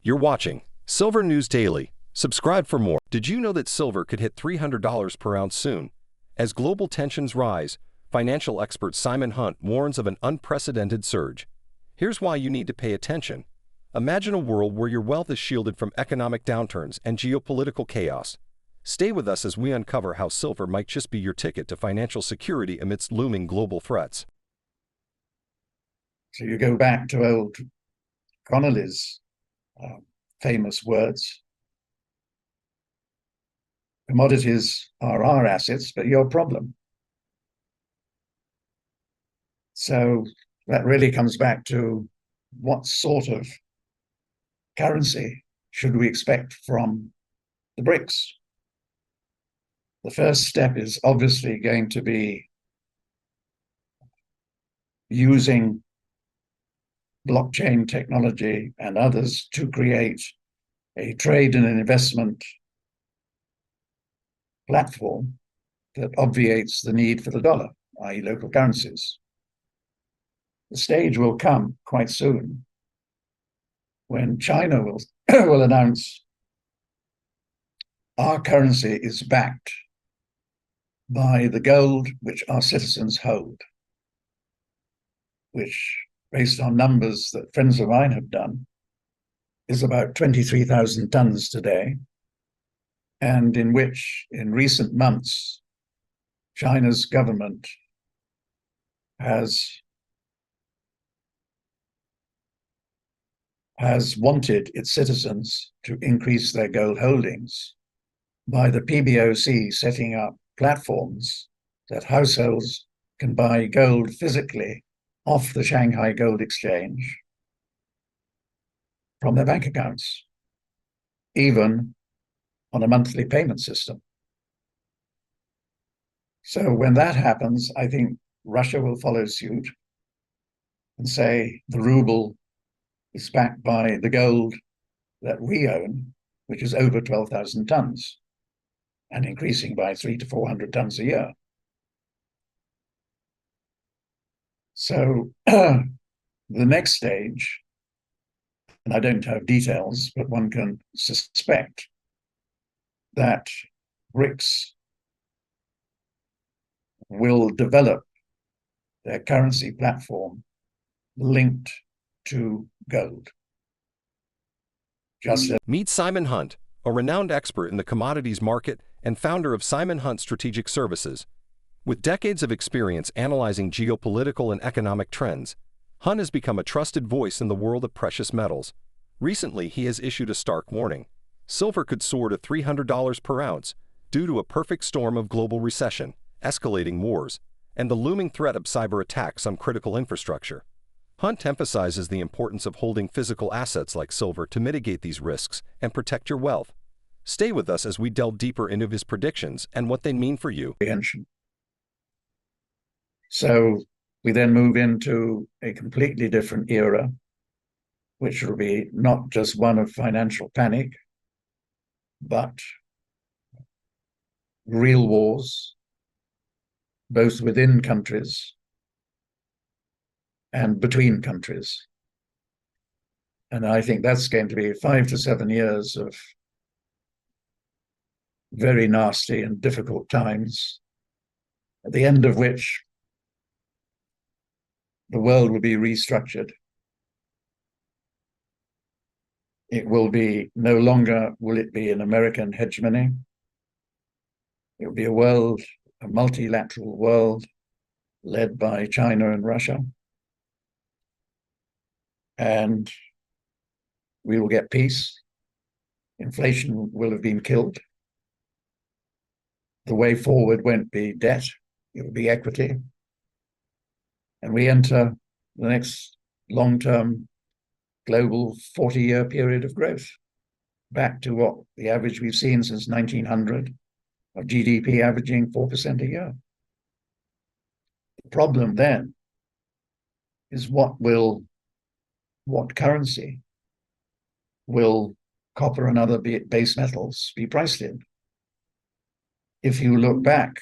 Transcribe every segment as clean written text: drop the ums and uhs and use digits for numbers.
You're watching Silver News Daily. Subscribe for more. Did you know that silver could hit $300 per ounce soon? As global tensions rise, financial expert Simon Hunt warns of an unprecedented surge. Here's why you need to pay attention. Imagine a world where your wealth is shielded from economic downturns and geopolitical chaos. Stay with us as we uncover how silver might just be your ticket to financial security amidst looming global threats. So you go back to old Connolly's famous words: commodities are our assets, but your problem. So that really comes back to what sort of currency should we expect from the BRICS? The first step is obviously going to be using blockchain technology and others to create a trade and an investment platform that obviates the need for the dollar, i.e. local currencies. The stage will come quite soon when China will announce our currency is backed by the gold which our citizens hold, which, based on numbers that friends of mine have done, is about 23,000 tons today, and in which, in recent months, China's government has wanted its citizens to increase their gold holdings by the PBOC setting up platforms that households can buy gold physically off the Shanghai Gold Exchange from their bank accounts, even on a monthly payment system. So when that happens, I think Russia will follow suit and say the ruble is backed by the gold that we own, which is over 12,000 tons and increasing by 300 to 400 tons a year. So the next stage, and I don't have details, but one can suspect that BRICS will develop their currency platform linked to gold. Meet Simon Hunt, a renowned expert in the commodities market and founder of Simon Hunt Strategic Services. With decades of experience analyzing geopolitical and economic trends, Hunt has become a trusted voice in the world of precious metals. Recently, he has issued a stark warning. Silver could soar to $300 per ounce due to a perfect storm of global recession, escalating wars, and the looming threat of cyber attacks on critical infrastructure. Hunt emphasizes the importance of holding physical assets like silver to mitigate these risks and protect your wealth. Stay with us as we delve deeper into his predictions and what they mean for you. So we then move into a completely different era, which will be not just one of financial panic, but real wars, both within countries and between countries. And I think that's going to be 5 to 7 years of very nasty and difficult times, at the end of which the world will be restructured. It will be no longer, will it be an American hegemony? It will be a multilateral world led by China and Russia. And we will get peace. Inflation will have been killed. The way forward won't be debt, it will be equity. And we enter the next long-term global 40-year period of growth, back to what the average we've seen since 1900 of GDP averaging 4% a year. The problem then is what currency will copper and other base metals be priced in? If you look back,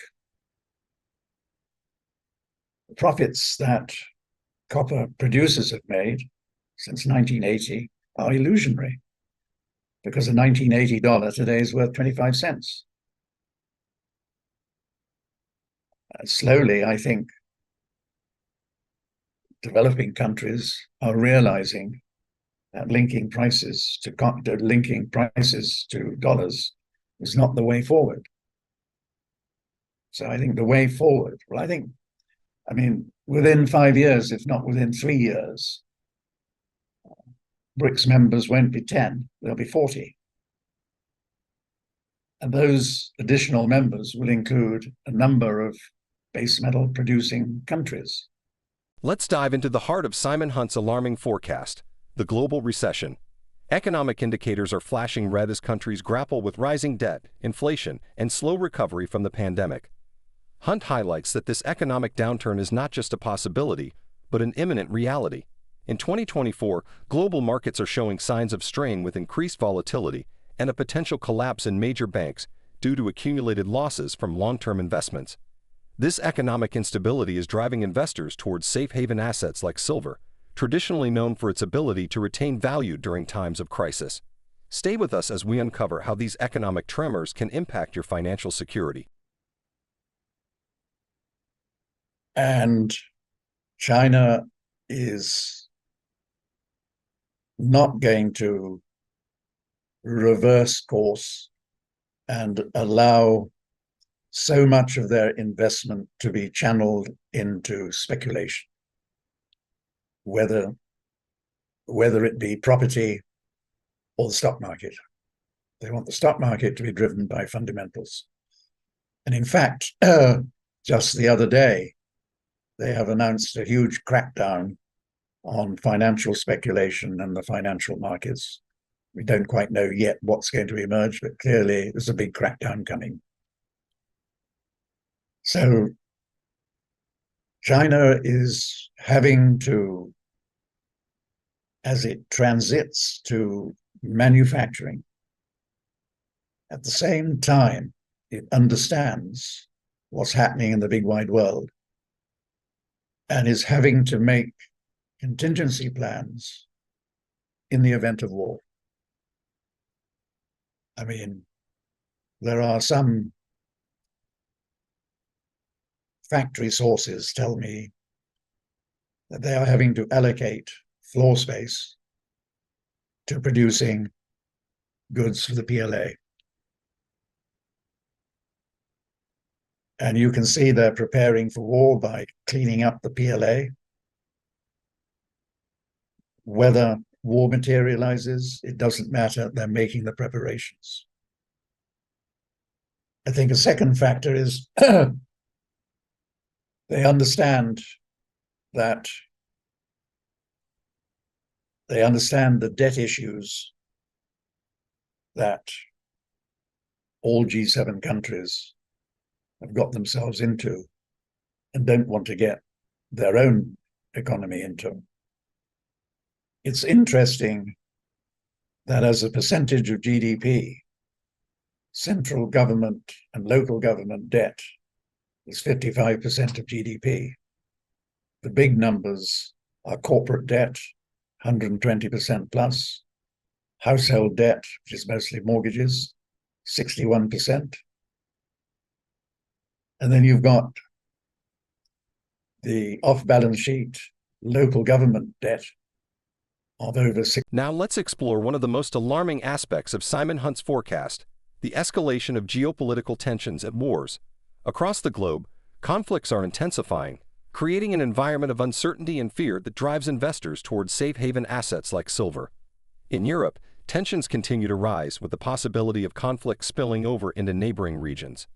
the profits that copper producers have made since 1980 are illusionary. because a $1980 today is worth 25 cents. Slowly, I think developing countries are realizing that linking prices to dollars is not the way forward. So I think the way forward, within 5 years, if not within 3 years, BRICS members won't be 10, they'll be 40. And those additional members will include a number of base metal producing countries. Let's dive into the heart of Simon Hunt's alarming forecast, the global recession. Economic indicators are flashing red as countries grapple with rising debt, inflation, and slow recovery from the pandemic. Hunt highlights that this economic downturn is not just a possibility, but an imminent reality. In 2024, global markets are showing signs of strain with increased volatility and a potential collapse in major banks due to accumulated losses from long-term investments. This economic instability is driving investors towards safe haven assets like silver, traditionally known for its ability to retain value during times of crisis. Stay with us as we uncover how these economic tremors can impact your financial security. And China is not going to reverse course and allow so much of their investment to be channeled into speculation, whether it be property or the stock market. They want the stock market to be driven by fundamentals. And in fact, just the other day, they have announced a huge crackdown on financial speculation and the financial markets. We don't quite know yet what's going to emerge, but clearly there's a big crackdown coming. So China is having to, as it transits to manufacturing, at the same time, it understands what's happening in the big wide world and is having to make contingency plans in the event of war. I mean, there are some factory sources tell me that they are having to allocate floor space to producing goods for the PLA. And you can see they're preparing for war by cleaning up the PLA. Whether war materializes, it doesn't matter. They're making the preparations. I think a second factor is they understand the debt issues that all G7 countries have got themselves into and don't want to get their own economy into. It's interesting that as a percentage of GDP, central government and local government debt is 55% of GDP. The big numbers are corporate debt, 120% plus, household debt, which is mostly mortgages, 61%. And then you've got the off-balance sheet local government debt of over 6. Now let's explore one of the most alarming aspects of Simon Hunt's forecast, the escalation of geopolitical tensions and wars. Across the globe, conflicts are intensifying, creating an environment of uncertainty and fear that drives investors towards safe haven assets like silver. In Europe, tensions continue to rise with the possibility of conflict spilling over into neighboring regions.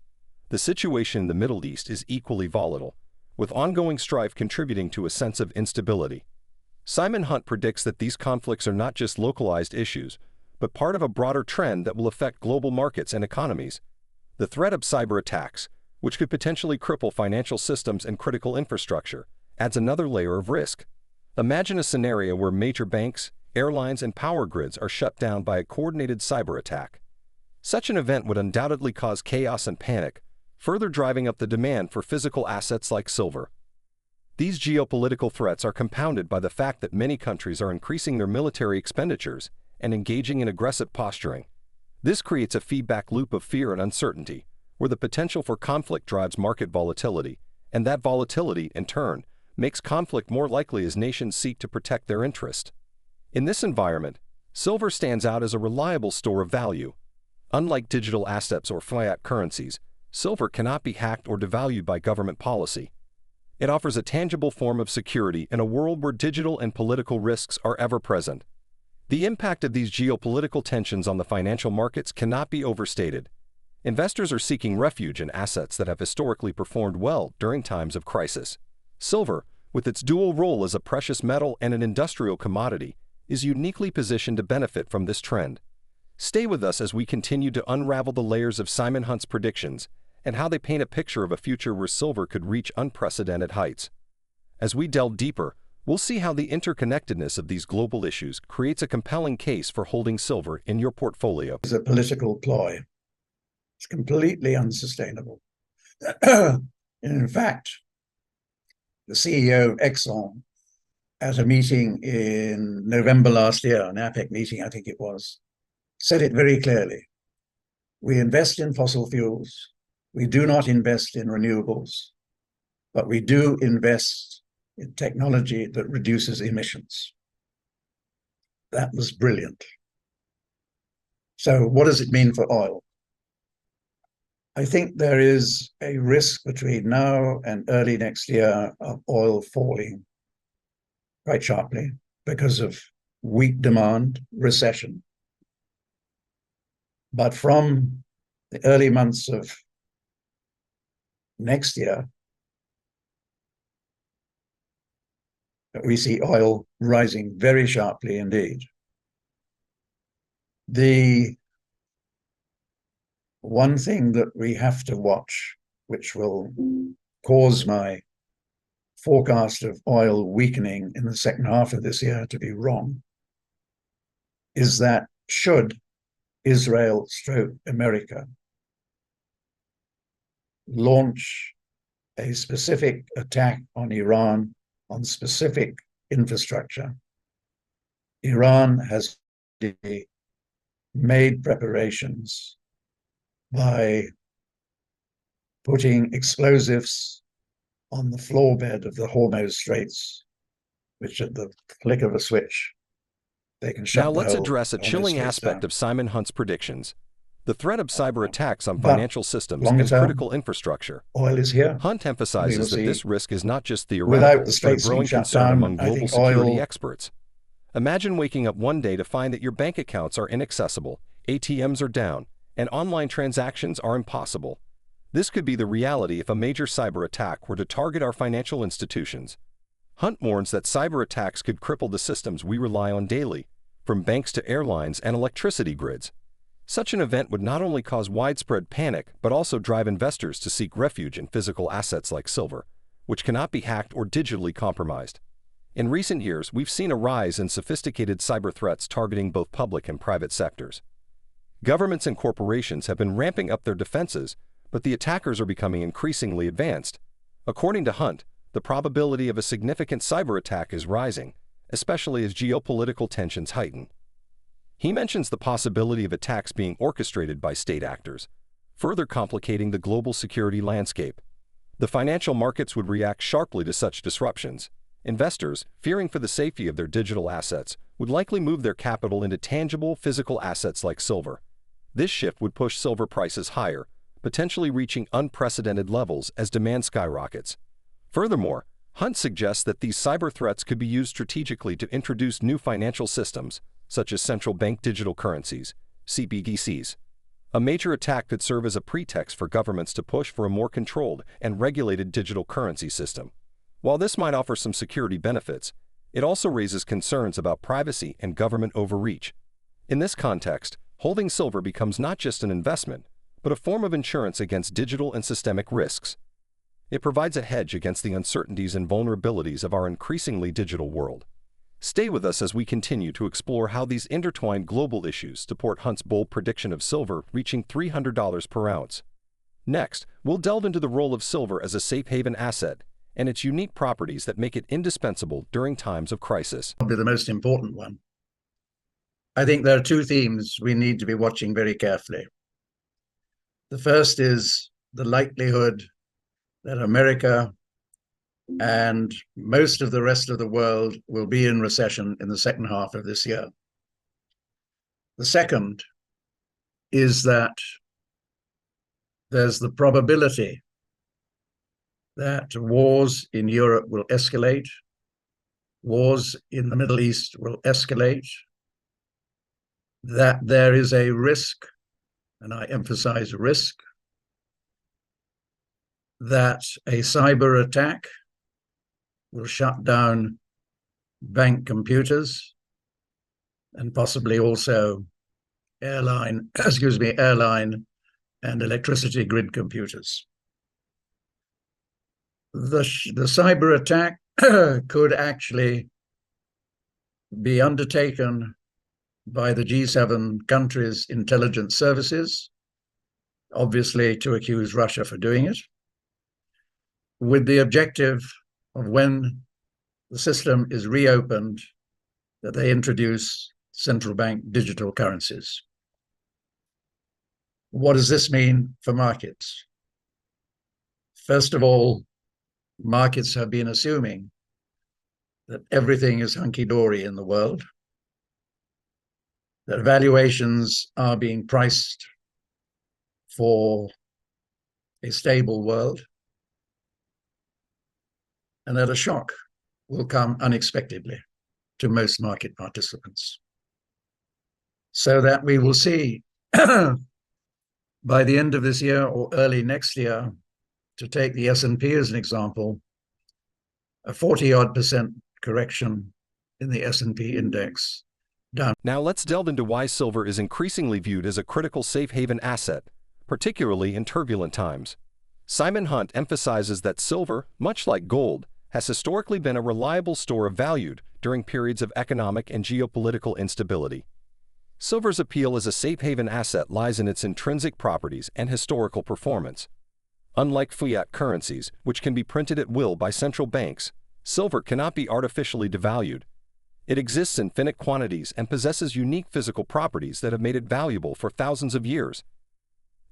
The situation in the Middle East is equally volatile, with ongoing strife contributing to a sense of instability. Simon Hunt predicts that these conflicts are not just localized issues, but part of a broader trend that will affect global markets and economies. The threat of cyber attacks, which could potentially cripple financial systems and critical infrastructure, adds another layer of risk. Imagine a scenario where major banks, airlines, and power grids are shut down by a coordinated cyber attack. Such an event would undoubtedly cause chaos and panic, further driving up the demand for physical assets like silver. These geopolitical threats are compounded by the fact that many countries are increasing their military expenditures and engaging in aggressive posturing. This creates a feedback loop of fear and uncertainty, where the potential for conflict drives market volatility, and that volatility, in turn, makes conflict more likely as nations seek to protect their interest. In this environment, silver stands out as a reliable store of value. Unlike digital assets or fiat currencies, silver cannot be hacked or devalued by government policy. It offers a tangible form of security in a world where digital and political risks are ever present. The impact of these geopolitical tensions on the financial markets cannot be overstated. Investors are seeking refuge in assets that have historically performed well during times of crisis. Silver, with its dual role as a precious metal and an industrial commodity, is uniquely positioned to benefit from this trend. Stay with us as we continue to unravel the layers of Simon Hunt's predictions and how they paint a picture of a future where silver could reach unprecedented heights. As we delve deeper, we'll see how the interconnectedness of these global issues creates a compelling case for holding silver in your portfolio. It's a political ploy. It's completely unsustainable. In fact, the CEO of Exxon, at a meeting in November last year, an APEC meeting, I think it was, said it very clearly. We invest in fossil fuels. We do not invest in renewables, but we do invest in technology that reduces emissions. That was brilliant. So what does it mean for oil? I think there is a risk between now and early next year of oil falling quite sharply because of weak demand, recession. But from the early months of next year, we see oil rising very sharply indeed. The one thing that we have to watch, which will cause my forecast of oil weakening in the second half of this year to be wrong, is that should Israel/America launch a specific attack on Iran, on specific infrastructure, Iran has made preparations by putting explosives on the floor bed of the Hormuz Straits, which at the flick of a switch, they can shut Now the let's whole address a Hormuz chilling Straits aspect down. of Simon Hunt's predictions: the threat of cyber attacks on But financial systems longer and term, critical infrastructure. oil is here. Hunt We will emphasizes that see, this risk is not just without theoretical, the but a Straits being growing shut concern down, among I global think security oil experts. Imagine waking up one day to find that your bank accounts are inaccessible, ATMs are down, and online transactions are impossible. This could be the reality if a major cyber attack were to target our financial institutions. Hunt warns that cyber attacks could cripple the systems we rely on daily, from banks to airlines and electricity grids. Such an event would not only cause widespread panic, but also drive investors to seek refuge in physical assets like silver, which cannot be hacked or digitally compromised. In recent years, we've seen a rise in sophisticated cyber threats targeting both public and private sectors. Governments and corporations have been ramping up their defenses, but the attackers are becoming increasingly advanced. According to Hunt, the probability of a significant cyber attack is rising, especially as geopolitical tensions heighten. He mentions the possibility of attacks being orchestrated by state actors, further complicating the global security landscape. The financial markets would react sharply to such disruptions. Investors, fearing for the safety of their digital assets, would likely move their capital into tangible physical assets like silver. This shift would push silver prices higher, potentially reaching unprecedented levels as demand skyrockets. Furthermore, Hunt suggests that these cyber threats could be used strategically to introduce new financial systems, such as central bank digital currencies, CBDCs. A major attack could serve as a pretext for governments to push for a more controlled and regulated digital currency system. While this might offer some security benefits, it also raises concerns about privacy and government overreach. In this context, holding silver becomes not just an investment, but a form of insurance against digital and systemic risks. It provides a hedge against the uncertainties and vulnerabilities of our increasingly digital world. Stay with us as we continue to explore how these intertwined global issues support Hunt's bold prediction of silver reaching $300 per ounce. Next, we'll delve into the role of silver as a safe haven asset and its unique properties that make it indispensable during times of crisis. Probably the most important one. I think there are two themes we need to be watching very carefully. The first is the likelihood that America and most of the rest of the world will be in recession in the second half of this year. The second is that there's the probability that wars in Europe will escalate, wars in the Middle East will escalate, that there is a risk, and I emphasize risk, that a cyber attack will shut down bank computers and possibly also airline and electricity grid computers. The cyber attack could actually be undertaken by the G7 countries' intelligence services, obviously to accuse Russia for doing it, with the objective of when the system is reopened, that they introduce central bank digital currencies. What does this mean for markets? First of all, markets have been assuming that everything is hunky-dory in the world, that valuations are being priced for a stable world, and that a shock will come unexpectedly to most market participants. So that we will see by the end of this year or early next year, to take the S&P as an example, a 40-odd% correction in the S&P index down. Now let's delve into why silver is increasingly viewed as a critical safe haven asset, particularly in turbulent times. Simon Hunt emphasizes that silver, much like gold, has historically been a reliable store of value during periods of economic and geopolitical instability. Silver's appeal as a safe haven asset lies in its intrinsic properties and historical performance. Unlike fiat currencies, which can be printed at will by central banks, silver cannot be artificially devalued. It exists in finite quantities and possesses unique physical properties that have made it valuable for thousands of years.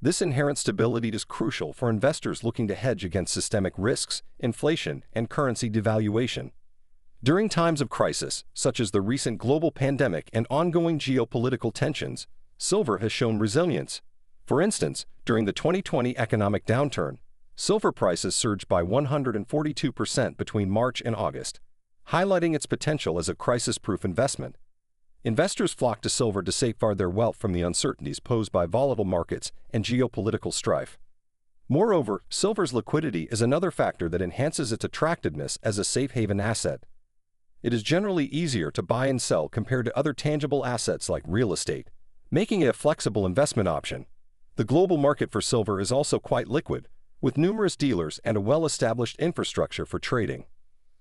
This inherent stability is crucial for investors looking to hedge against systemic risks, inflation, and currency devaluation. During times of crisis, such as the recent global pandemic and ongoing geopolitical tensions, silver has shown resilience. For instance, during the 2020 economic downturn, silver prices surged by 142% between March and August, highlighting its potential as a crisis-proof investment. Investors flock to silver to safeguard their wealth from the uncertainties posed by volatile markets and geopolitical strife. Moreover, silver's liquidity is another factor that enhances its attractiveness as a safe haven asset. It is generally easier to buy and sell compared to other tangible assets like real estate, making it a flexible investment option. The global market for silver is also quite liquid, with numerous dealers and a well-established infrastructure for trading.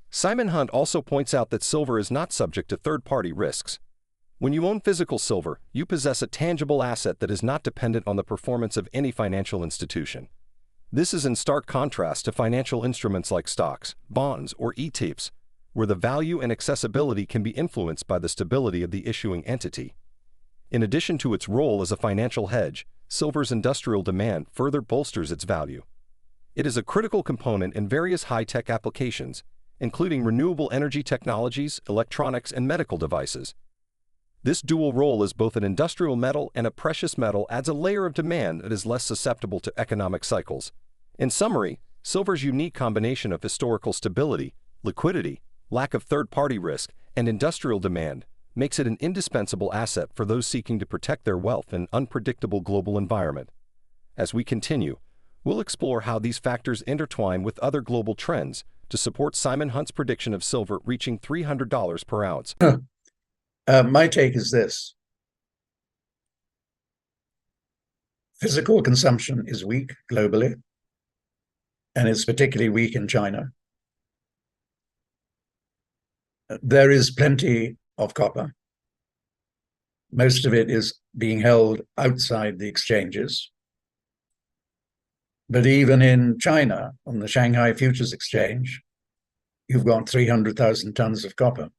Simon Hunt also points out that silver is not subject to third-party risks. When you own physical silver, you possess a tangible asset that is not dependent on the performance of any financial institution. This is in stark contrast to financial instruments like stocks, bonds, or ETFs, where the value and accessibility can be influenced by the stability of the issuing entity. In addition to its role as a financial hedge, silver's industrial demand further bolsters its value. It is a critical component in various high-tech applications, including renewable energy technologies, electronics, and medical devices. This dual role as both an industrial metal and a precious metal adds a layer of demand that is less susceptible to economic cycles. In summary, silver's unique combination of historical stability, liquidity, lack of third-party risk, and industrial demand makes it an indispensable asset for those seeking to protect their wealth in an unpredictable global environment. As we continue, we'll explore how these factors intertwine with other global trends to support Simon Hunt's prediction of silver reaching $300 per ounce. My take is this. Physical consumption is weak globally, and it's particularly weak in China. There is plenty of copper. Most of it is being held outside the exchanges. But even in China, on the Shanghai Futures Exchange, you've got 300,000 tons of copper.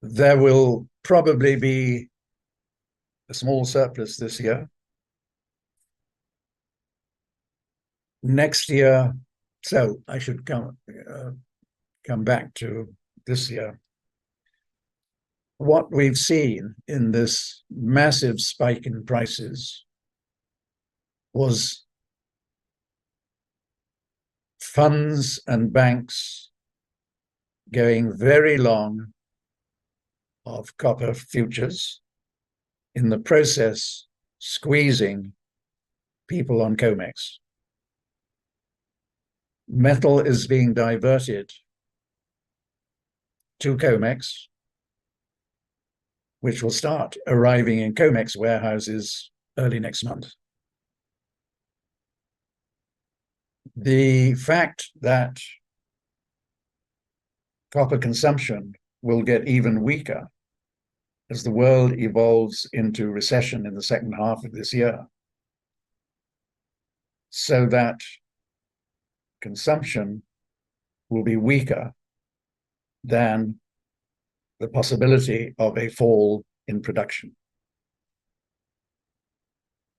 There will probably be a small surplus this year. Next year, so I should come back to this year. What we've seen in this massive spike in prices was funds and banks going very long of copper futures, in the process squeezing people on COMEX. Metal is being diverted to COMEX, which will start arriving in COMEX warehouses early next month. The fact that copper consumption will get even weaker as the world evolves into recession in the second half of this year, so that consumption will be weaker than the possibility of a fall in production.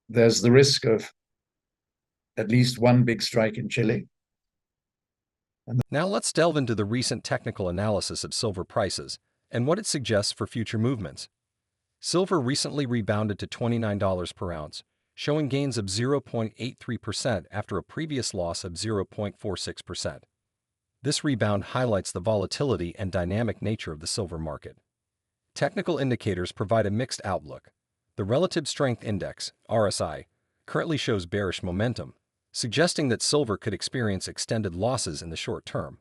There's the risk of at least one big strike in Chile. Now let's delve into the recent technical analysis of silver prices and what it suggests for future movements. Silver recently rebounded to $29 per ounce, showing gains of 0.83% after a previous loss of 0.46%. This rebound highlights the volatility and dynamic nature of the silver market. Technical indicators provide a mixed outlook. The Relative Strength Index, RSI, currently shows bearish momentum, suggesting that silver could experience extended losses in the short term.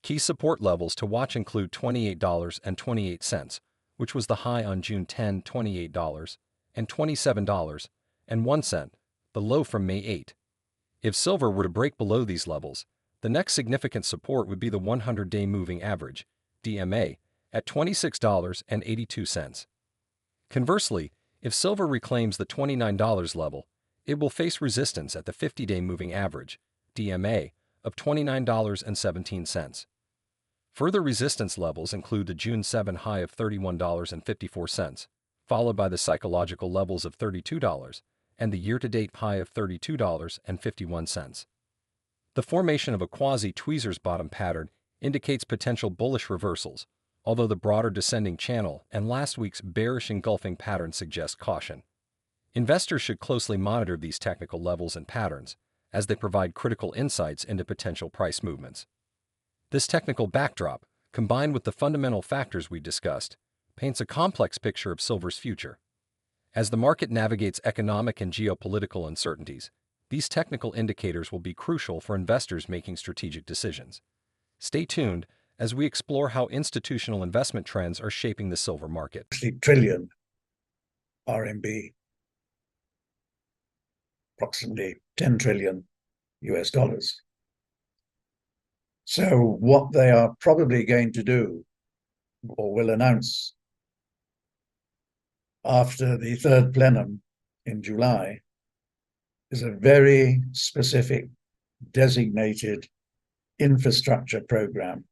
Key support levels to watch include $28.28, which was the high on June 10, $28, and $27.01, the low from May 8. If silver were to break below these levels, the next significant support would be the 100-day moving average, DMA, at $26.82. Conversely, if silver reclaims the $29 level, it will face resistance at the 50-day moving average, DMA, of $29.17. Further resistance levels include the June 7 high of $31.54, followed by the psychological levels of $32 and the year-to-date high of $32.51. The formation of a quasi-tweezers bottom pattern indicates potential bullish reversals, although the broader descending channel and last week's bearish engulfing pattern suggest caution. Investors should closely monitor these technical levels and patterns, as they provide critical insights into potential price movements. This technical backdrop, combined with the fundamental factors we discussed, paints a complex picture of silver's future. As the market navigates economic and geopolitical uncertainties, these technical indicators will be crucial for investors making strategic decisions. Stay tuned as we explore how institutional investment trends are shaping the silver market. Trillion RMB, approximately 10 trillion US dollars. So what they are probably going to do, or will announce after the third plenum in July, is a very specific, designated infrastructure program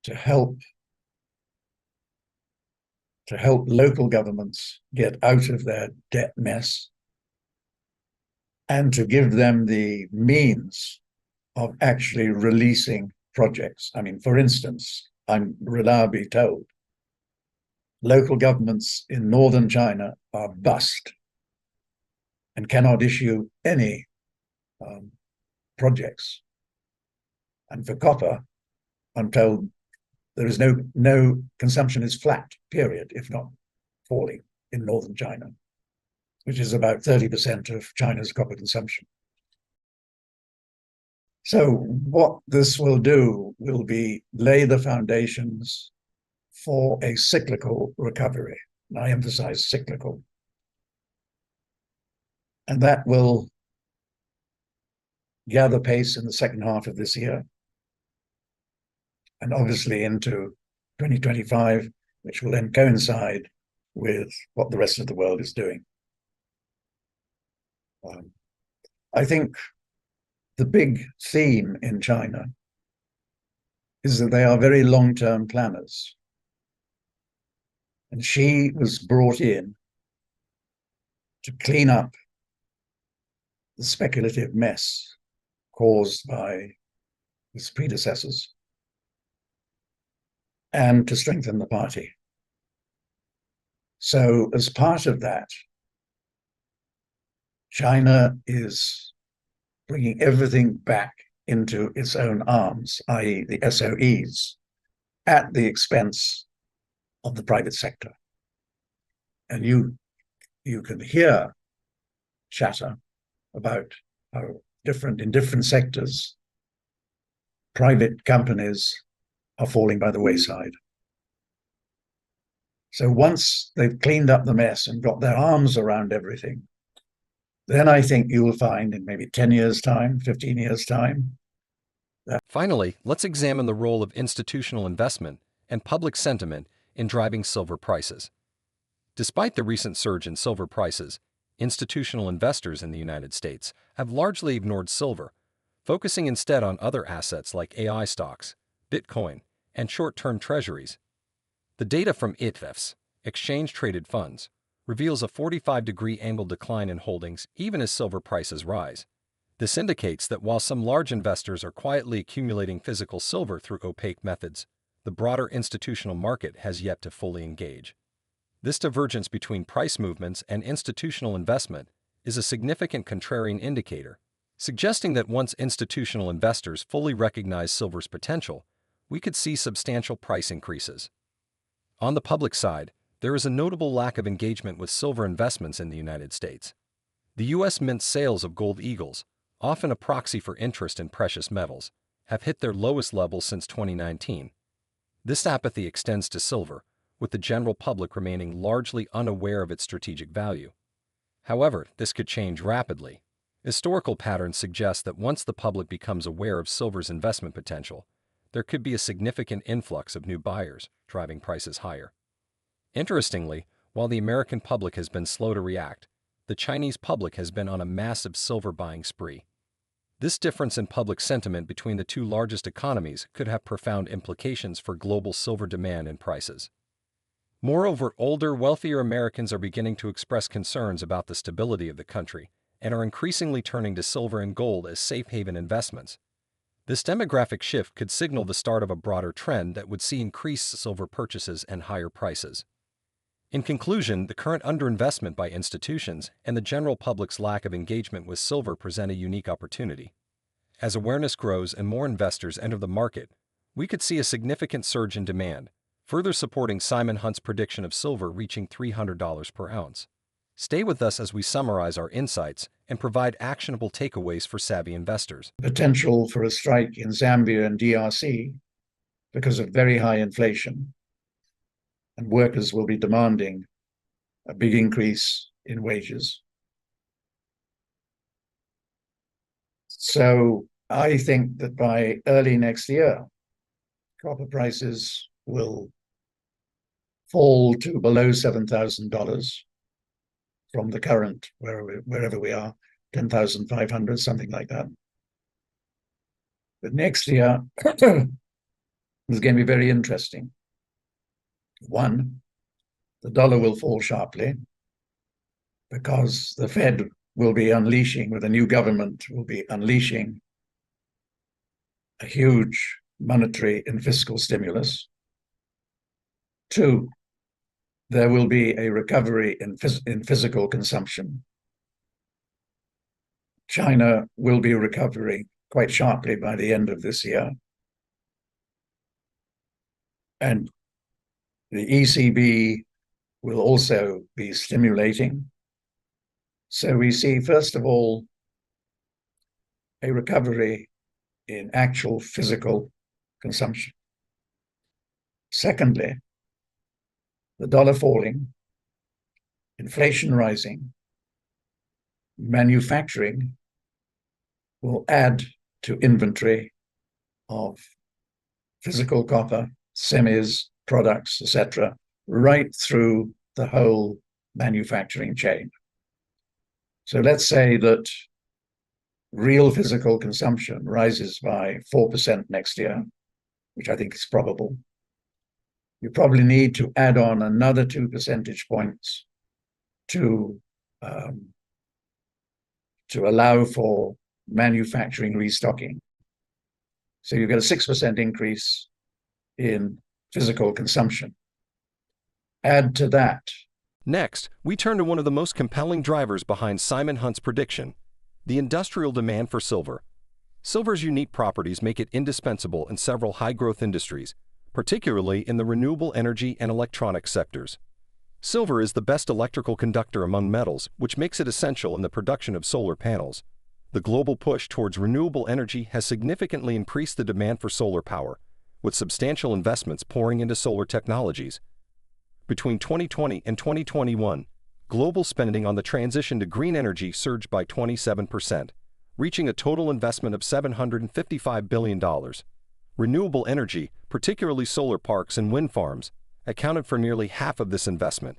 to help local governments get out of their debt mess and to give them the means of actually releasing projects. I mean, for instance, I'm reliably told local governments in northern China are bust and cannot issue any projects. And for copper, I'm told there is no consumption is flat, period, if not falling in northern China, which is about 30% of China's copper consumption. So what this will do will be lay the foundations for a cyclical recovery. And I emphasize cyclical. And that will gather pace in the second half of this year, and obviously into 2025, which will then coincide with what the rest of the world is doing. I think the big theme in China is that they are very long-term planners. And she was brought in to clean up the speculative mess caused by his predecessors and to strengthen the party. So as part of that, China is bringing everything back into its own arms, i.e. the SOEs, at the expense of the private sector. And you can hear chatter about how in different sectors, private companies are falling by the wayside. So once they've cleaned up the mess and got their arms around everything, then I think you will find in maybe 10 years' time, 15 years' time. Finally, let's examine the role of institutional investment and public sentiment in driving silver prices. Despite the recent surge in silver prices, institutional investors in the United States have largely ignored silver, focusing instead on other assets like AI stocks, Bitcoin, and short-term treasuries. The data from ETFs, exchange-traded funds, reveals a 45-degree angle decline in holdings even as silver prices rise. This indicates that while some large investors are quietly accumulating physical silver through opaque methods, the broader institutional market has yet to fully engage. This divergence between price movements and institutional investment is a significant contrarian indicator, suggesting that once institutional investors fully recognize silver's potential, we could see substantial price increases. On the public side, there is a notable lack of engagement with silver investments in the United States. The U.S. Mint's sales of gold eagles, often a proxy for interest in precious metals, have hit their lowest levels since 2019. This apathy extends to silver, with the general public remaining largely unaware of its strategic value. However, this could change rapidly. Historical patterns suggest that once the public becomes aware of silver's investment potential, there could be a significant influx of new buyers, driving prices higher. Interestingly, while the American public has been slow to react, the Chinese public has been on a massive silver buying spree. This difference in public sentiment between the two largest economies could have profound implications for global silver demand and prices. Moreover, older, wealthier Americans are beginning to express concerns about the stability of the country and are increasingly turning to silver and gold as safe haven investments. This demographic shift could signal the start of a broader trend that would see increased silver purchases and higher prices. In conclusion, the current underinvestment by institutions and the general public's lack of engagement with silver present a unique opportunity. As awareness grows and more investors enter the market, we could see a significant surge in demand, further supporting Simon Hunt's prediction of silver reaching $300 per ounce. Stay with us as we summarize our insights and provide actionable takeaways for savvy investors. Potential for a strike in Zambia and DRC because of very high inflation, and workers will be demanding a big increase in wages. So I think that by early next year, copper prices will fall to below $7,000 from the current, wherever we are, 10,500, something like that. But next year is going to be very interesting. One, the dollar will fall sharply because the Fed will be unleashing, with a new government, will be unleashing a huge monetary and fiscal stimulus. Two, there will be a recovery in physical consumption. China will be recovering quite sharply by the end of this year. And the ECB will also be stimulating. So we see, first of all, a recovery in actual physical consumption. Secondly, the dollar falling, inflation rising, manufacturing will add to inventory of physical copper, semis, products, etc., right through the whole manufacturing chain. So let's say that real physical consumption rises by 4% next year, which I think is probable. you probably need to add on another 2 percentage points to allow for manufacturing restocking. So you get a 6% increase in physical consumption. Add to that. Next, we turn to one of the most compelling drivers behind Simon Hunt's prediction, the industrial demand for silver. Silver's unique properties make it indispensable in several high-growth industries, particularly in the renewable energy and electronics sectors. Silver is the best electrical conductor among metals, which makes it essential in the production of solar panels. The global push towards renewable energy has significantly increased the demand for solar power, with substantial investments pouring into solar technologies. Between 2020 and 2021, global spending on the transition to green energy surged by 27%, reaching a total investment of $755 billion. Renewable energy, particularly solar parks and wind farms, accounted for nearly half of this investment.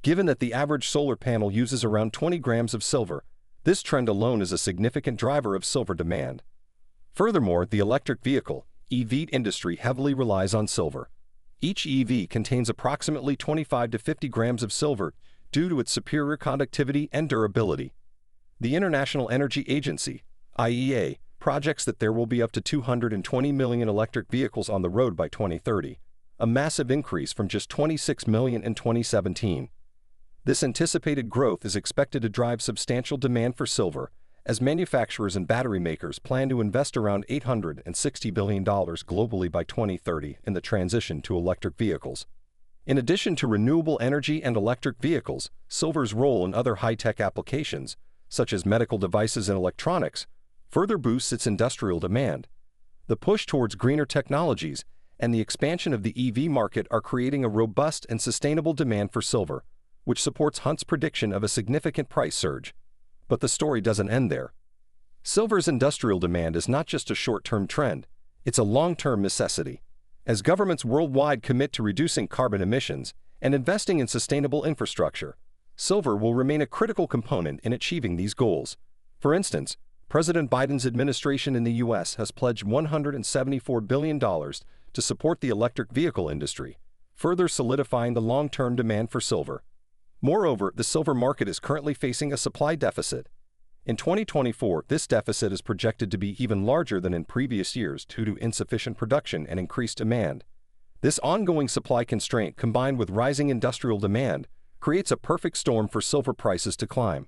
Given that the average solar panel uses around 20 grams of silver, this trend alone is a significant driver of silver demand. Furthermore, the electric vehicle (EV) industry heavily relies on silver. Each EV contains approximately 25 to 50 grams of silver due to its superior conductivity and durability. The International Energy Agency (IEA) projects that there will be up to 220 million electric vehicles on the road by 2030, a massive increase from just 26 million in 2017. This anticipated growth is expected to drive substantial demand for silver, as manufacturers and battery makers plan to invest around $860 billion globally by 2030 in the transition to electric vehicles. In addition to renewable energy and electric vehicles, silver's role in other high-tech applications, such as medical devices and electronics, further boosts its industrial demand. The push towards greener technologies and the expansion of the EV market are creating a robust and sustainable demand for silver, which supports Hunt's prediction of a significant price surge. But the story doesn't end there. Silver's industrial demand is not just a short-term trend, it's a long-term necessity. As governments worldwide commit to reducing carbon emissions and investing in sustainable infrastructure, silver will remain a critical component in achieving these goals. For instance, President Biden's administration in the U.S. has pledged $174 billion to support the electric vehicle industry, further solidifying the long-term demand for silver. Moreover, the silver market is currently facing a supply deficit. In 2024, this deficit is projected to be even larger than in previous years due to insufficient production and increased demand. This ongoing supply constraint, combined with rising industrial demand, creates a perfect storm for silver prices to climb.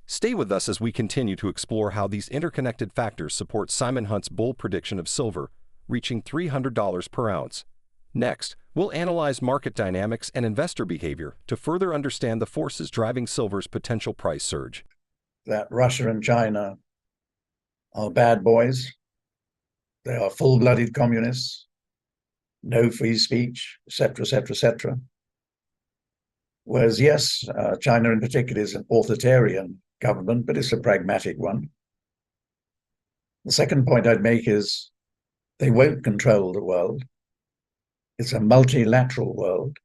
Stay with us as we continue to explore how these interconnected factors support Simon Hunt's bold prediction of silver reaching $300 per ounce. Next, we'll analyze market dynamics and investor behavior to further understand the forces driving silver's potential price surge. That Russia and China are bad boys. They are full-blooded communists, no free speech, etc., etc., etc. Whereas, yes, China in particular is an authoritarian government, but it's a pragmatic one. The second point I'd make is they won't control the world. It's a multilateral world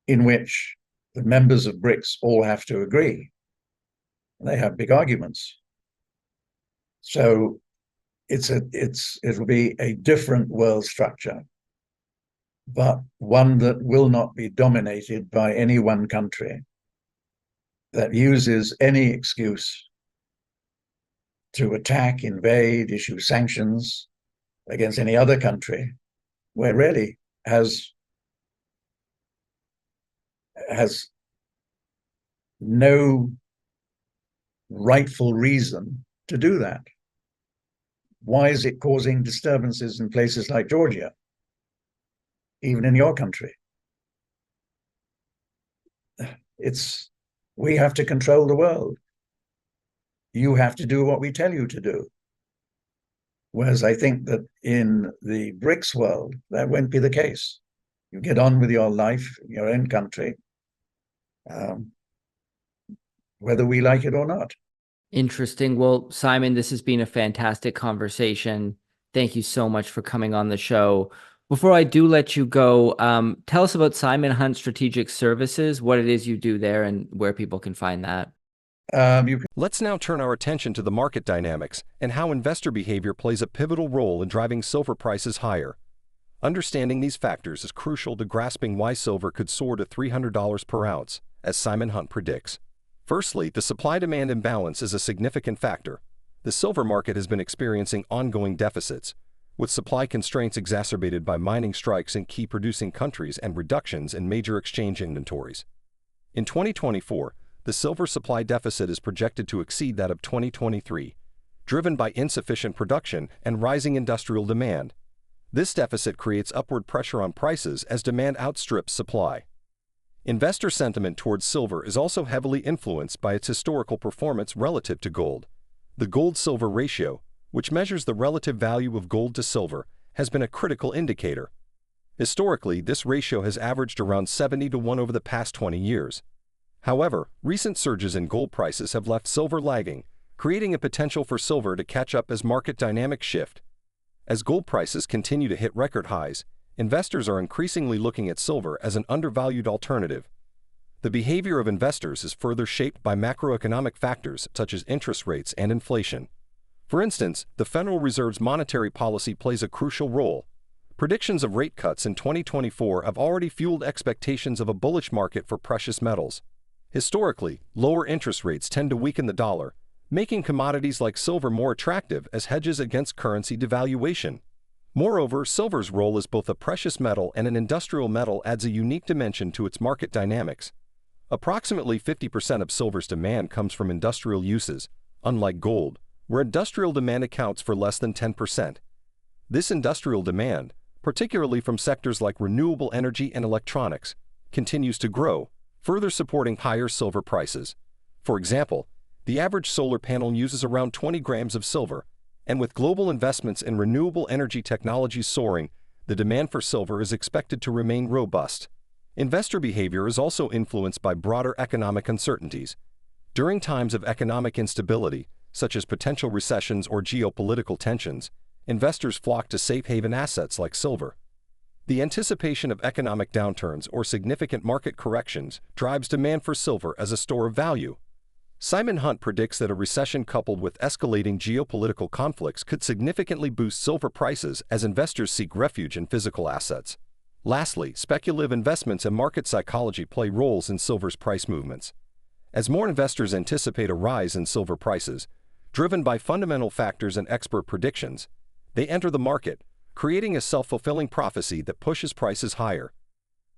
in which the members of BRICS all have to agree. They have big arguments. So it'll be a different world structure, but one that will not be dominated by any one country that uses any excuse to attack, invade, issue sanctions against any other country, where really has no rightful reason to do that. Why is it causing disturbances in places like Georgia, even in your country? We have to control the world. You have to do what we tell you to do. Whereas I think that in the BRICS world, that won't be the case. You get on with your life in your own country, whether we like it or not. Interesting. Well, Simon, this has been a fantastic conversation. Thank you so much for coming on the show. Before I do let you go, tell us about Simon Hunt Strategic Services, what it is you do there, and where people can find that. Let's now turn our attention to the market dynamics and how investor behavior plays a pivotal role in driving silver prices higher. Understanding these factors is crucial to grasping why silver could soar to $300 per ounce, as Simon Hunt predicts. Firstly, the supply-demand imbalance is a significant factor. The silver market has been experiencing ongoing deficits, with supply constraints exacerbated by mining strikes in key producing countries and reductions in major exchange inventories. In 2024, the silver supply deficit is projected to exceed that of 2023, driven by insufficient production and rising industrial demand. This deficit creates upward pressure on prices as demand outstrips supply. Investor sentiment towards silver is also heavily influenced by its historical performance relative to gold. The gold-silver ratio, which measures the relative value of gold to silver, has been a critical indicator. Historically, this ratio has averaged around 70-1 over the past 20 years. However, recent surges in gold prices have left silver lagging, creating a potential for silver to catch up as market dynamics shift. As gold prices continue to hit record highs, investors are increasingly looking at silver as an undervalued alternative. The behavior of investors is further shaped by macroeconomic factors such as interest rates and inflation. For instance, the Federal Reserve's monetary policy plays a crucial role. Predictions of rate cuts in 2024 have already fueled expectations of a bullish market for precious metals. Historically, lower interest rates tend to weaken the dollar, making commodities like silver more attractive as hedges against currency devaluation. Moreover, silver's role as both a precious metal and an industrial metal adds a unique dimension to its market dynamics. Approximately 50% of silver's demand comes from industrial uses, unlike gold, where industrial demand accounts for less than 10%. This industrial demand, particularly from sectors like renewable energy and electronics, continues to grow, further supporting higher silver prices. For example, the average solar panel uses around 20 grams of silver, and with global investments in renewable energy technologies soaring, the demand for silver is expected to remain robust. Investor behavior is also influenced by broader economic uncertainties. During times of economic instability, such as potential recessions or geopolitical tensions, investors flock to safe haven assets like silver. The anticipation of economic downturns or significant market corrections drives demand for silver as a store of value. Simon Hunt predicts that a recession coupled with escalating geopolitical conflicts could significantly boost silver prices as investors seek refuge in physical assets. Lastly, speculative investments and market psychology play roles in silver's price movements. As more investors anticipate a rise in silver prices, driven by fundamental factors and expert predictions, they enter the market, creating a self-fulfilling prophecy that pushes prices higher.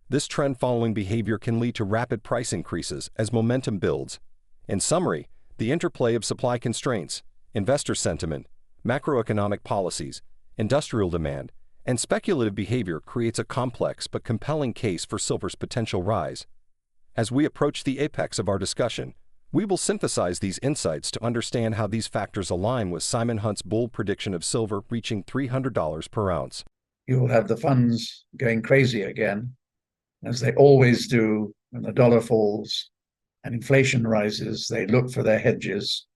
This trend-following behavior can lead to rapid price increases as momentum builds. In summary, the interplay of supply constraints, investor sentiment, macroeconomic policies, industrial demand, and speculative behavior creates a complex but compelling case for silver's potential rise. As we approach the apex of our discussion, we will synthesize these insights to understand how these factors align with Simon Hunt's bold prediction of silver reaching $300 per ounce. You will have the funds going crazy again, as they always do when the dollar falls and inflation rises. They look for their hedges,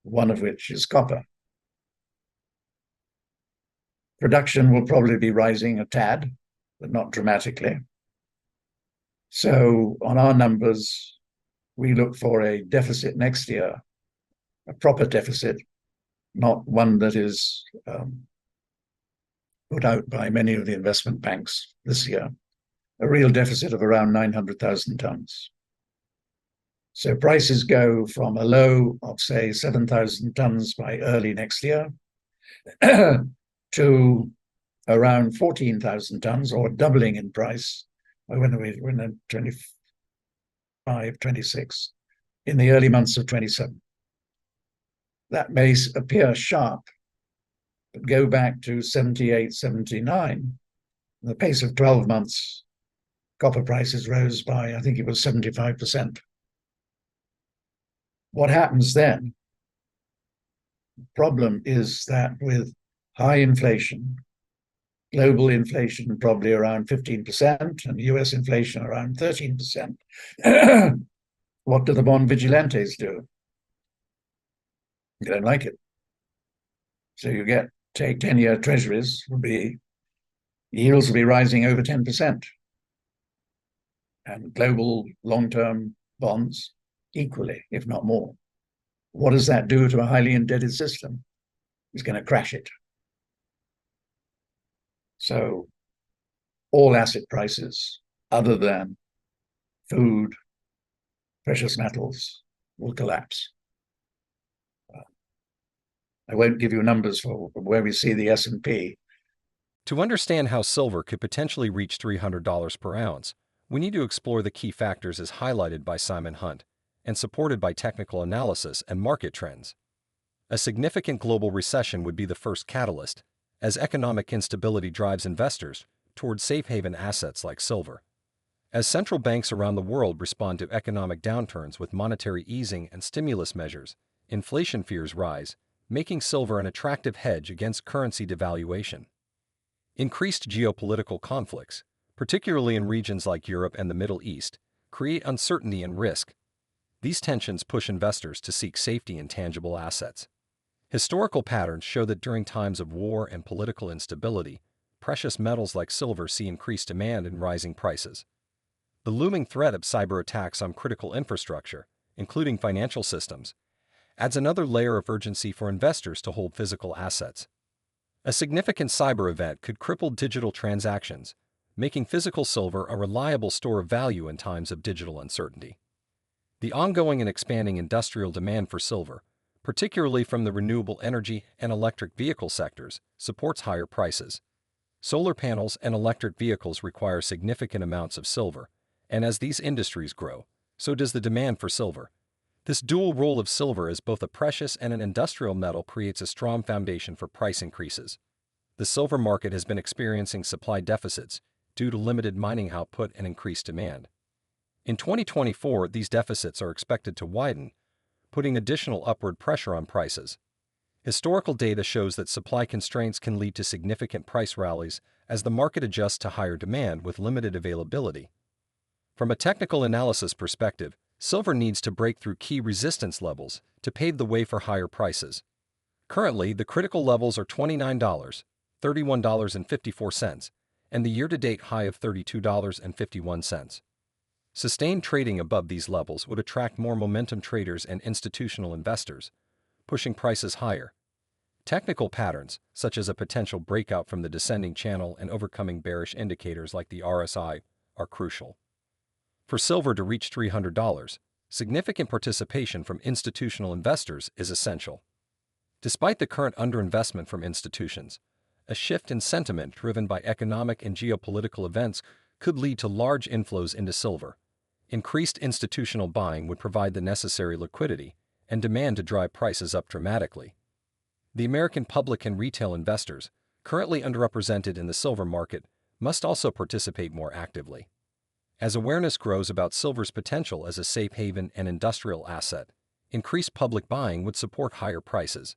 one of which is copper. Production will probably be rising a tad, but not dramatically. So on our numbers, we look for a deficit next year, a proper deficit, not one that is put out by many of the investment banks this year, a real deficit of around 900,000 tons. So prices go from a low of, say, 7,000 tons by early next year to around 14,000 tons, or doubling in price when we're 25, 26, in the early months of 27. That may appear sharp, but go back to 78, 79. In the pace of 12 months, copper prices rose by, I think it was 75%. What happens then? The problem is that with high inflation, global inflation probably around 15%, and US inflation around 13%, what do the bond vigilantes do? They don't like it. So you take 10-year treasuries, yields will be rising over 10%. And global long-term bonds equally, if not more. What does that do to a highly indebted system? It's going to crash it. So all asset prices other than food, precious metals will collapse. I won't give you numbers for where we see the S&P. To understand how silver could potentially reach $300 per ounce, we need to explore the key factors as highlighted by Simon Hunt and supported by technical analysis and market trends. A significant global recession would be the first catalyst, as economic instability drives investors towards safe haven assets like silver. As central banks around the world respond to economic downturns with monetary easing and stimulus measures, inflation fears rise, making silver an attractive hedge against currency devaluation. Increased geopolitical conflicts, particularly in regions like Europe and the Middle East, create uncertainty and risk. These tensions push investors to seek safety in tangible assets. Historical patterns show that during times of war and political instability, precious metals like silver see increased demand and rising prices. The looming threat of cyber attacks on critical infrastructure, including financial systems, adds another layer of urgency for investors to hold physical assets. A significant cyber event could cripple digital transactions, making physical silver a reliable store of value in times of digital uncertainty. The ongoing and expanding industrial demand for silver, particularly from the renewable energy and electric vehicle sectors, supports higher prices. Solar panels and electric vehicles require significant amounts of silver, and as these industries grow, so does the demand for silver. This dual role of silver as both a precious and an industrial metal creates a strong foundation for price increases. The silver market has been experiencing supply deficits due to limited mining output and increased demand. In 2024, these deficits are expected to widen, putting additional upward pressure on prices. Historical data shows that supply constraints can lead to significant price rallies as the market adjusts to higher demand with limited availability. From a technical analysis perspective, silver needs to break through key resistance levels to pave the way for higher prices. Currently, the critical levels are $29, $31.54, and the year-to-date high of $32.51. Sustained trading above these levels would attract more momentum traders and institutional investors, pushing prices higher. Technical patterns, such as a potential breakout from the descending channel and overcoming bearish indicators like the RSI, are crucial. For silver to reach $300, significant participation from institutional investors is essential. Despite the current underinvestment from institutions, a shift in sentiment driven by economic and geopolitical events could lead to large inflows into silver. Increased institutional buying would provide the necessary liquidity and demand to drive prices up dramatically. The American public and retail investors, currently underrepresented in the silver market, must also participate more actively. As awareness grows about silver's potential as a safe haven and industrial asset, increased public buying would support higher prices.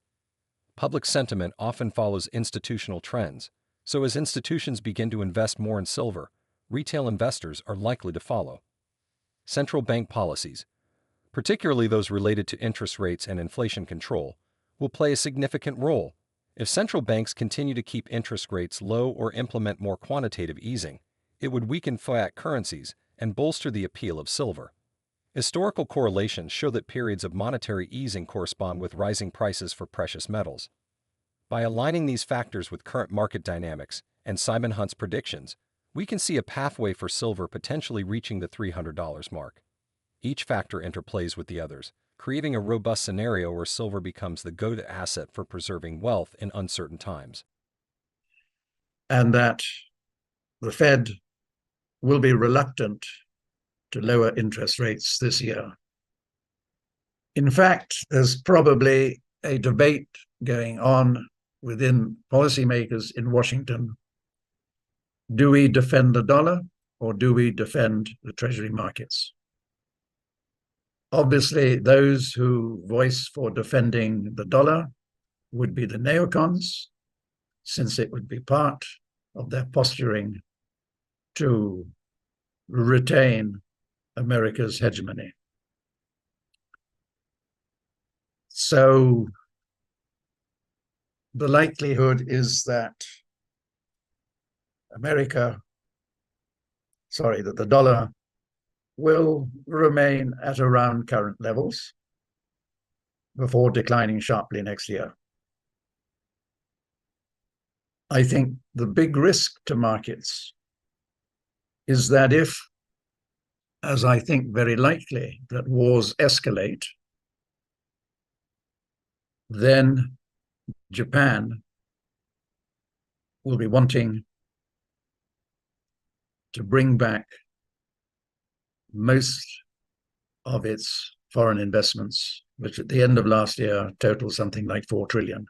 Public sentiment often follows institutional trends, so as institutions begin to invest more in silver, retail investors are likely to follow. Central bank policies, particularly those related to interest rates and inflation control, will play a significant role. If central banks continue to keep interest rates low or implement more quantitative easing, it would weaken fiat currencies and bolster the appeal of silver. Historical correlations show that periods of monetary easing correspond with rising prices for precious metals. By aligning these factors with current market dynamics and Simon Hunt's predictions, we can see a pathway for silver potentially reaching the $300 mark. Each factor interplays with the others, creating a robust scenario where silver becomes the go-to asset for preserving wealth in uncertain times. And that the Fed will be reluctant to lower interest rates this year. In fact, there's probably a debate going on within policymakers in Washington. Do we defend the dollar or do we defend the treasury markets? Obviously, those who voice for defending the dollar would be the neocons, since it would be part of their posturing to retain America's hegemony. So the likelihood is that that the dollar will remain at around current levels before declining sharply next year. I think the big risk to markets is that if, as I think very likely, that wars escalate, then Japan will be wanting to bring back most of its foreign investments, which at the end of last year totaled something like 4 trillion.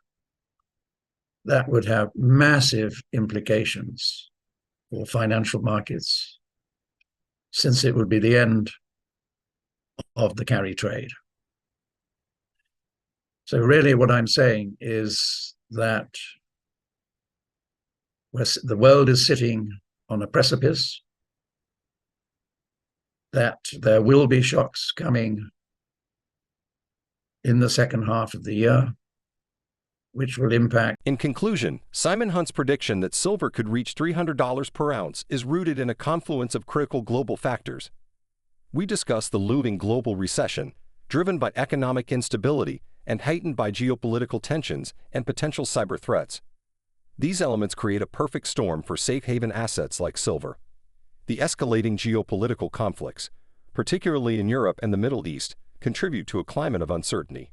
That would have massive implications for financial markets, since it would be the end of the carry trade. So really what I'm saying is that the world is sitting on a precipice, that there will be shocks coming in the second half of the year, which will impact. In conclusion, Simon Hunt's prediction that silver could reach $300 per ounce is rooted in a confluence of critical global factors. We discussed the looming global recession, driven by economic instability and heightened by geopolitical tensions and potential cyber threats. These elements create a perfect storm for safe haven assets like silver. The escalating geopolitical conflicts, particularly in Europe and the Middle East, contribute to a climate of uncertainty.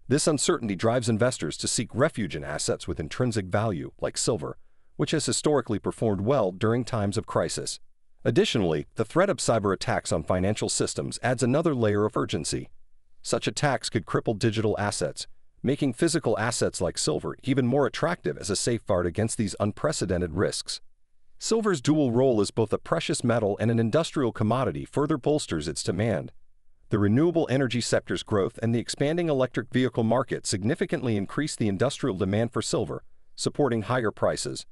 This uncertainty drives investors to seek refuge in assets with intrinsic value, like silver, which has historically performed well during times of crisis. Additionally, the threat of cyber attacks on financial systems adds another layer of urgency. Such attacks could cripple digital assets, making physical assets like silver even more attractive as a safeguard against these unprecedented risks. Silver's dual role as both a precious metal and an industrial commodity further bolsters its demand. The renewable energy sector's growth and the expanding electric vehicle market significantly increase the industrial demand for silver, supporting higher prices.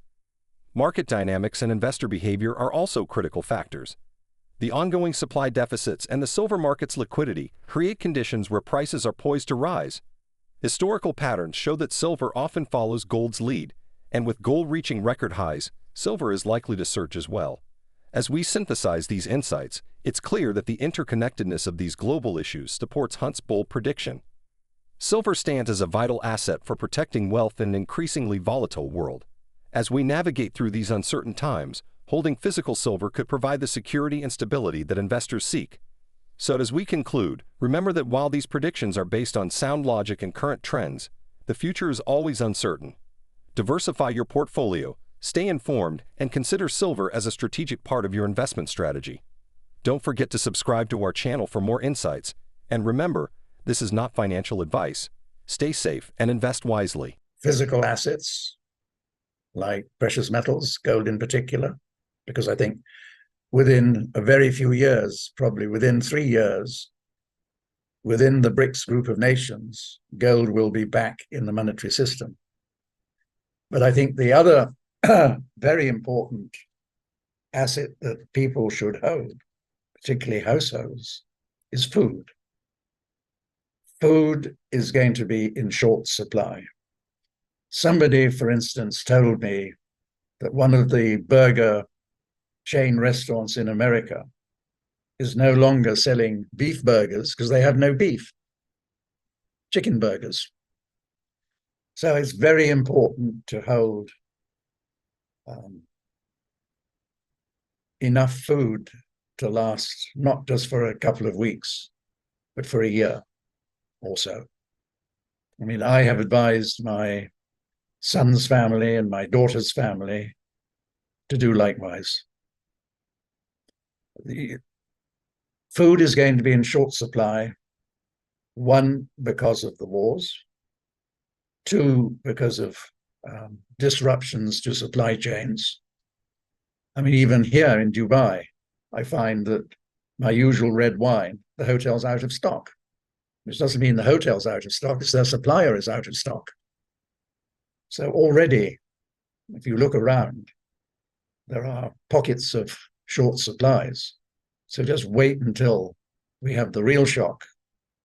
Market dynamics and investor behavior are also critical factors. The ongoing supply deficits and the silver market's liquidity create conditions where prices are poised to rise. Historical patterns show that silver often follows gold's lead, and with gold reaching record highs, silver is likely to surge as well. As we synthesize these insights, it's clear that the interconnectedness of these global issues supports Hunt's bold prediction. Silver stands as a vital asset for protecting wealth in an increasingly volatile world. As we navigate through these uncertain times, holding physical silver could provide the security and stability that investors seek. So as we conclude, remember that while these predictions are based on sound logic and current trends, the future is always uncertain. Diversify your portfolio, stay informed, and consider silver as a strategic part of your investment strategy. Don't forget to subscribe to our channel for more insights, and remember, this is not financial advice. Stay safe and invest wisely. Physical assets, like precious metals, gold in particular, because I think within a very few years, probably within 3 years, within the BRICS group of nations, gold will be back in the monetary system. But I think the other very important asset that people should hold, particularly households, is food. Food is going to be in short supply. Somebody, for instance, told me that one of the burger chain restaurants in America is no longer selling beef burgers because they have no beef, chicken burgers. So it's very important to hold enough food to last not just for a couple of weeks, but for a year or so. I mean, I have advised my son's family and my daughter's family to do likewise. The food is going to be in short supply, one, because of the wars, two, because of disruptions to supply chains. I mean, even here in Dubai, I find that my usual red wine, the hotel's out of stock. Which doesn't mean the hotel's out of stock, it's their supplier is out of stock. So already, if you look around, there are pockets of short supplies. So just wait until we have the real shock